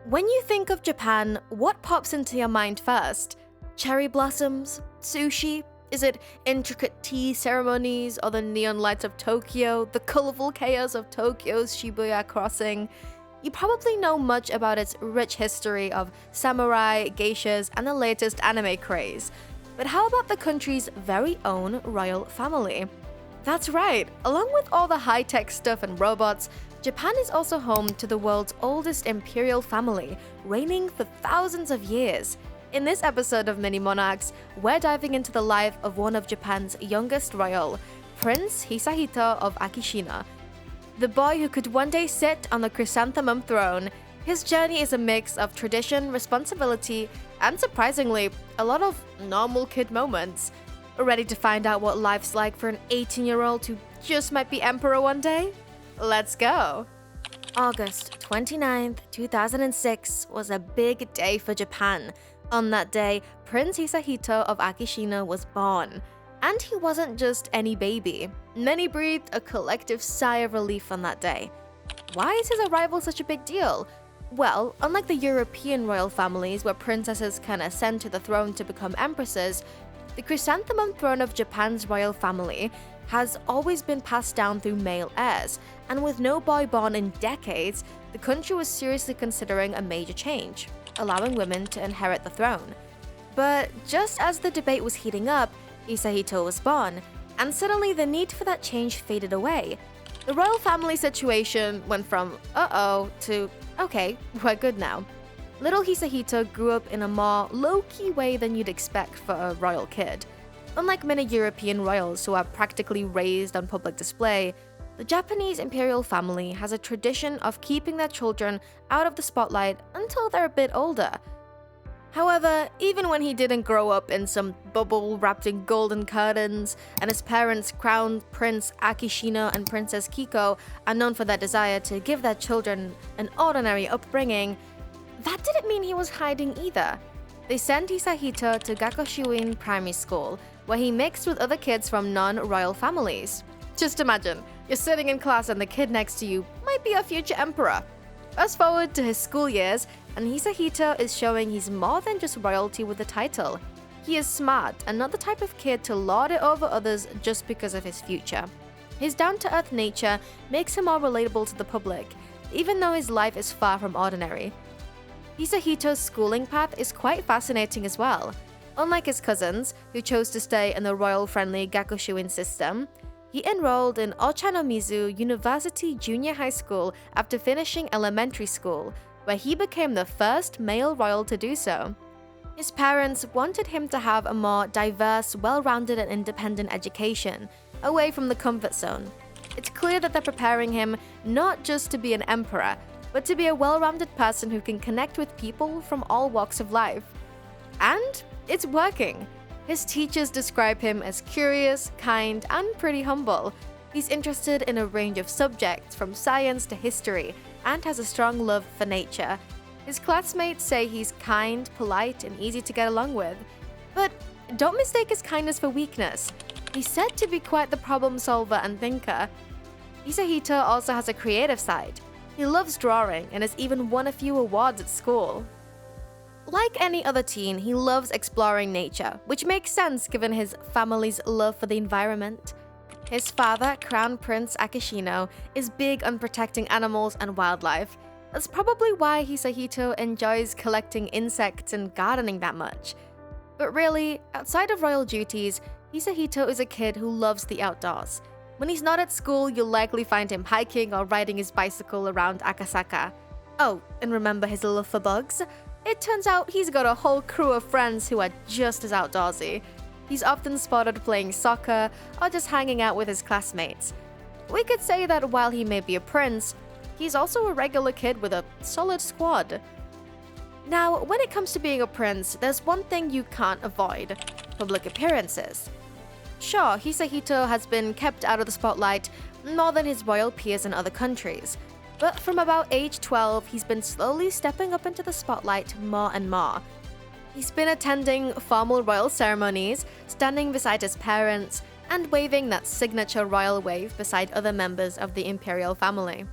When you think of Japan, what pops into your mind first? Cherry blossoms? Sushi? Is it intricate tea ceremonies or the neon lights of Tokyo, the colorful chaos of Tokyo's Shibuya crossing? You probably know much about its rich history of samurai, geishas, and the latest anime craze. But how about the country's very own royal family? That's right, along with all the high-tech stuff and robots, Japan is also home to the world's oldest imperial family, reigning for thousands of years. In this episode of Mini Monarchs, we're diving into the life of one of Japan's youngest royal, Prince Hisahito of Akishino. The boy who could one day sit on the chrysanthemum throne. His journey is a mix of tradition, responsibility, and surprisingly, a lot of normal kid moments. Ready to find out what life's like for an 18-year-old who just might be emperor one day? Let's go! August 29th, 2006 was a big day for Japan. On that day, Prince Hisahito of Akishino was born. And he wasn't just any baby. Many breathed a collective sigh of relief on that day. Why is his arrival such a big deal? Well, unlike the European royal families where princesses can ascend to the throne to become empresses, the chrysanthemum throne of Japan's royal family has always been passed down through male heirs, and with no boy born in decades, the country was seriously considering a major change, allowing women to inherit the throne. But just as the debate was heating up, Hisahito was born, and suddenly the need for that change faded away. The royal family situation went from uh-oh to okay, we're good now. Little Hisahito grew up in a more low-key way than you'd expect for a royal kid. Unlike many European royals who are practically raised on public display, the Japanese imperial family has a tradition of keeping their children out of the spotlight until they're a bit older. However, even when he didn't grow up in some bubble wrapped in golden curtains, and his parents, Crown Prince Akishino and Princess Kiko, are known for their desire to give their children an ordinary upbringing, that didn't mean he was hiding either. They sent Hisahito to Gakoshuin Primary School, where he mixed with other kids from non-royal families. Just imagine, you're sitting in class and the kid next to you might be a future emperor. Fast forward to his school years, and Hisahito is showing he's more than just royalty with a title. He is smart and not the type of kid to lord it over others just because of his future. His down-to-earth nature makes him more relatable to the public, even though his life is far from ordinary. Hisahito's schooling path is quite fascinating as well. Unlike his cousins, who chose to stay in the royal-friendly Gakoshuin system, he enrolled in Ochanomizu University Junior High School after finishing elementary school, where he became the first male royal to do so. His parents wanted him to have a more diverse, well-rounded and independent education, away from the comfort zone. It's clear that they're preparing him not just to be an emperor, but to be a well-rounded person who can connect with people from all walks of life. And it's working. His teachers describe him as curious, kind, and pretty humble. He's interested in a range of subjects from science to history, and has a strong love for nature. His classmates say he's kind, polite, and easy to get along with. But don't mistake his kindness for weakness. He's said to be quite the problem solver and thinker. Hisahito also has a creative side. He loves drawing and has even won a few awards at school. Like any other teen, he loves exploring nature, which makes sense given his family's love for the environment. His father, Crown Prince Akishino, is big on protecting animals and wildlife. That's probably why Hisahito enjoys collecting insects and gardening that much. But really, outside of royal duties, Hisahito is a kid who loves the outdoors. When he's not at school, you'll likely find him hiking or riding his bicycle around Akasaka. Oh, and remember his love for bugs? It turns out he's got a whole crew of friends who are just as outdoorsy. He's often spotted playing soccer or just hanging out with his classmates. We could say that while he may be a prince, he's also a regular kid with a solid squad. Now, when it comes to being a prince, there's one thing you can't avoid: public appearances. Sure, Hisahito has been kept out of the spotlight more than his royal peers in other countries, but from about age 12, he's been slowly stepping up into the spotlight more and more. He's been attending formal royal ceremonies, standing beside his parents, and waving that signature royal wave beside other members of the imperial family.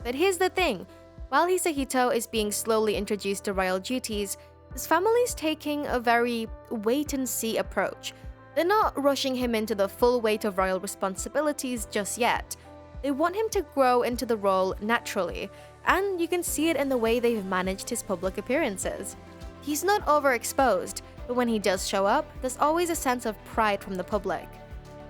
But here's the thing, While Hisahito is being slowly introduced to royal duties, his family's taking a very wait-and-see approach. They're not rushing him into the full weight of royal responsibilities just yet. They want him to grow into the role naturally, and you can see it in the way they've managed his public appearances. He's not overexposed, but when he does show up, there's always a sense of pride from the public.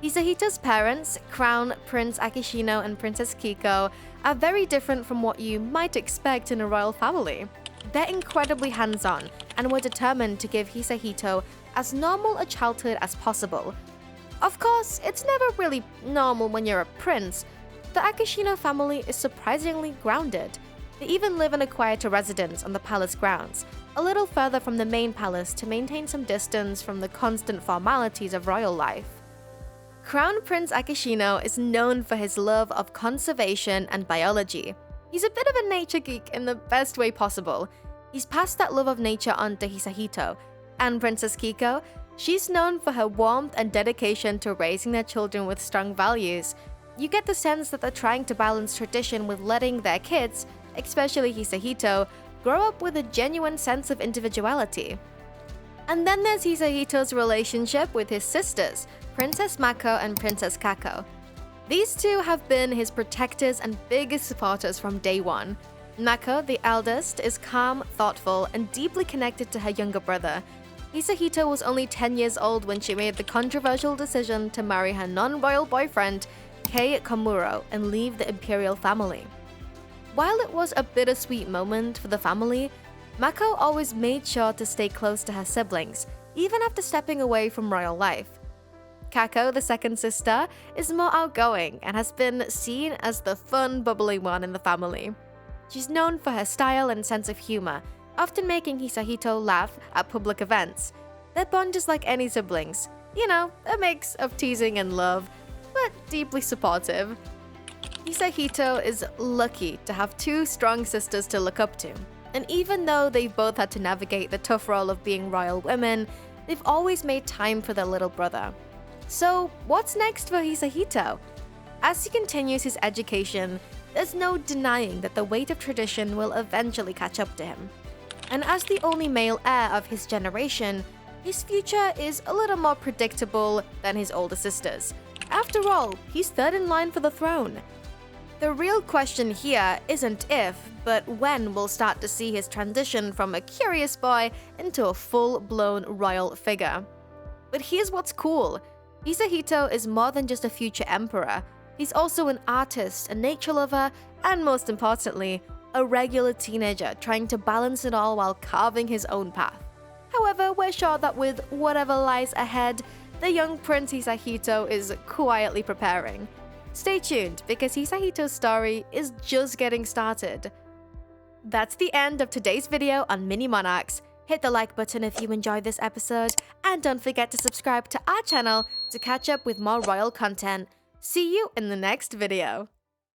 Hisahito's parents, Crown Prince Akishino and Princess Kiko, are very different from what you might expect in a royal family. They're incredibly hands-on and were determined to give Hisahito as normal a childhood as possible. Of course, it's never really normal when you're a prince. The Akishino family is surprisingly grounded. They even live in a quieter residence on the palace grounds, a little further from the main palace to maintain some distance from the constant formalities of royal life. Crown Prince Akishino is known for his love of conservation and biology. He's a bit of a nature geek in the best way possible. He's passed that love of nature on to Hisahito. And Princess Kiko, she's known for her warmth and dedication to raising their children with strong values. You get the sense that they're trying to balance tradition with letting their kids, especially Hisahito, grow up with a genuine sense of individuality. And then there's Hisahito's relationship with his sisters, Princess Mako and Princess Kako. These two have been his protectors and biggest supporters from day one. Mako, the eldest, is calm, thoughtful, and deeply connected to her younger brother. Hisahito was only 10 years old when she made the controversial decision to marry her non-royal boyfriend, Kei Komuro, and leave the imperial family. While it was a bittersweet moment for the family, Mako always made sure to stay close to her siblings, even after stepping away from royal life. Kako, the second sister, is more outgoing and has been seen as the fun, bubbly one in the family. She's known for her style and sense of humor, often making Hisahito laugh at public events. Their bond is like any siblings, a mix of teasing and love, but deeply supportive. Hisahito is lucky to have two strong sisters to look up to, and even though they've both had to navigate the tough role of being royal women, they've always made time for their little brother. So, what's next for Hisahito? As he continues his education, there's no denying that the weight of tradition will eventually catch up to him. And as the only male heir of his generation, his future is a little more predictable than his older sisters. After all, he's third in line for the throne. The real question here isn't if, but when we'll start to see his transition from a curious boy into a full-blown royal figure. But here's what's cool. Hisahito is more than just a future emperor. He's also an artist, a nature lover, and most importantly, a regular teenager trying to balance it all while carving his own path. However, we're sure that with whatever lies ahead, the young Prince Hisahito is quietly preparing. Stay tuned, because Hisahito's story is just getting started. That's the end of today's video on Mini Monarchs. Hit the like button if you enjoyed this episode, and don't forget to subscribe to our channel to catch up with more royal content. See you in the next video.